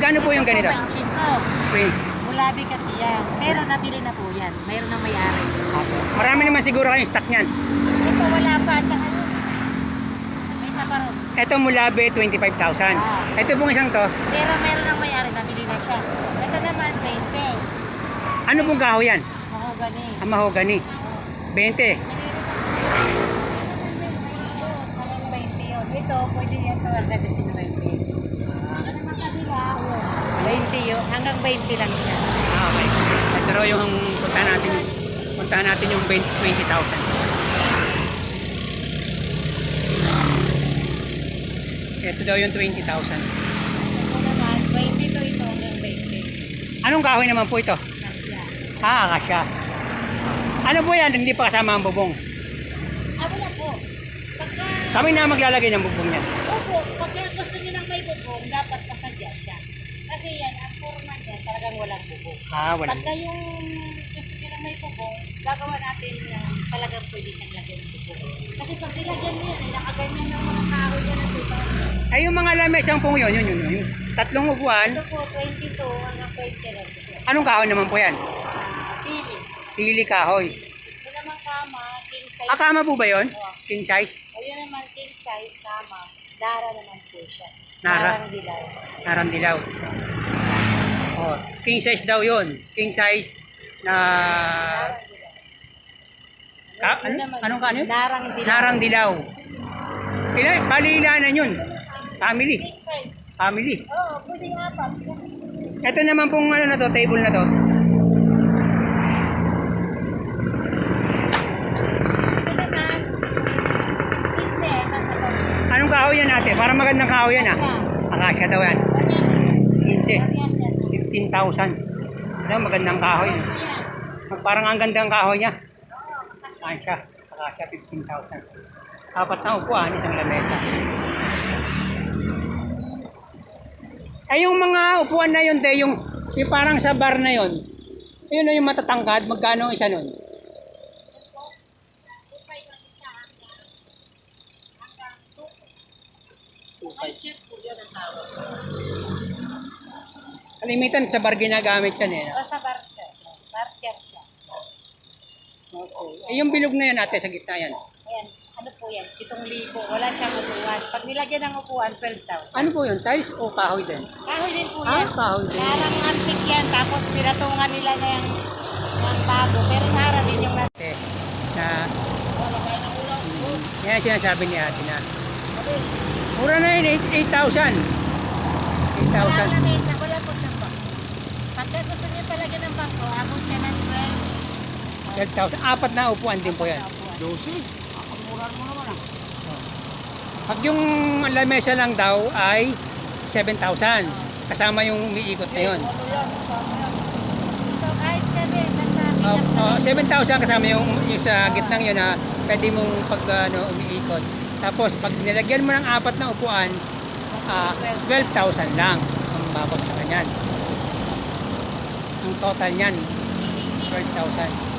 Magkano po yung ganito? Wait. Mulabi kasi yan. Pero nabili na po yan. Mayroon na may-ari. Apo. Marami naman siguro kayong stock niyan. Ito wala pa. Tsaka may isa pa ron. Ito Mulabe, 25,000. Ito pong isang to. Pero mayroon ng may-ari. Nabili na siya. Ito naman 20. Ano pong kahoy yan? Mahogani. Ang mahogani. 20. Sa 20 yun. Ito, pwede yan to. Hanggang 19. Ano naman kanila? 20 yun. Hanggang 20 lang yan. Okay. Ito raw yung puntahan natin yung 20,000. Ito daw yung 20,000. Ito naman, 20 to ito hanggang 20. Anong kahoy naman po ito? Kasya. Akasya. Ano po yan? Hindi pa kasama ang bubong. Wala po. Pagka, Kami na maglalagay ng bubong niya. opo, pagka gusto nyo ng may bubong, dapat pasadya siya. Kasi yan, ang forma niya, talagang walang bubong. Wala. Pagka yung gusto nyo ng may bubong, gagawa natin yung talagang pwede siyang lagyan ng bubong. Kasi pag nilagyan nyo yan, nakaganyan ng mga kahoy yan at iba. Ay, yung mga lamesang pong yun. Tatlong upuan. Ito po, 22 hanggang 20 lang siya. Anong kahoy naman po yan? Pili. Pili kahoy. Ito naman kama, king size. Kama po ba yun? Oo. King size? O yun naman, king size kama. Dara naman po siya. Nara? Darang dilaw. Narandilaw. Oh, king size daw yun. King size na... Yun naman, Anong kaano yun? Darang dilaw. Narang dilaw. Palilanan yun. Family. King size. Family. Oo, pwedeng apat. Kasi Ito naman pong ano na to, table na to. ito naman, 15. Anong kahoy yan ate? Para magandang kahoy yan Akasya daw yan. 15. 15,000. Ito, magandang kahoy. Parang ang gandang kahoy niya. Akasya, 15,000. Apat na upuan, isang lamesa. Ay, yung mga upuan na yun, yung parang sa bar na yun, yun na yung matatangkad, magkano isa nun? Kalimitan sa bar ginagamit yan O sa bar chair siya. Okay. Yung bilog na yan ate, sa gitna yan. Ayan, ano po yan? 7,000. Wala siyang upuan. Pag nilagyan ng upuan, 12,000. Ano po yun? Tiles o kahoy din? Kahoy din po yan. Kahoy din. Parang antik yan. Tapos pinatungan nila na yung bago. Pero nara din yung nasa. Okay. Yan ang sinasabi ni ate na. Mura na yun, 8,000. Wala 8,000. na mesa. Wala po siyang bangko. Pagka gusto niyo palagyan ng bangko, abot siya ng 12,000. Apat na upuan din po yan. 12. Mura mo naman Pag yung lamesa lang daw ay 7,000. Kasama yung umiikot na yun. So kahit 7, basta 7,000 kasama yung sa gitnang yun na pwede mong pag umiikot. Tapos pag nilagyan mo ng apat na upuan, 12,000 lang ang babagsakan yan. Ang total niyan, 12,000.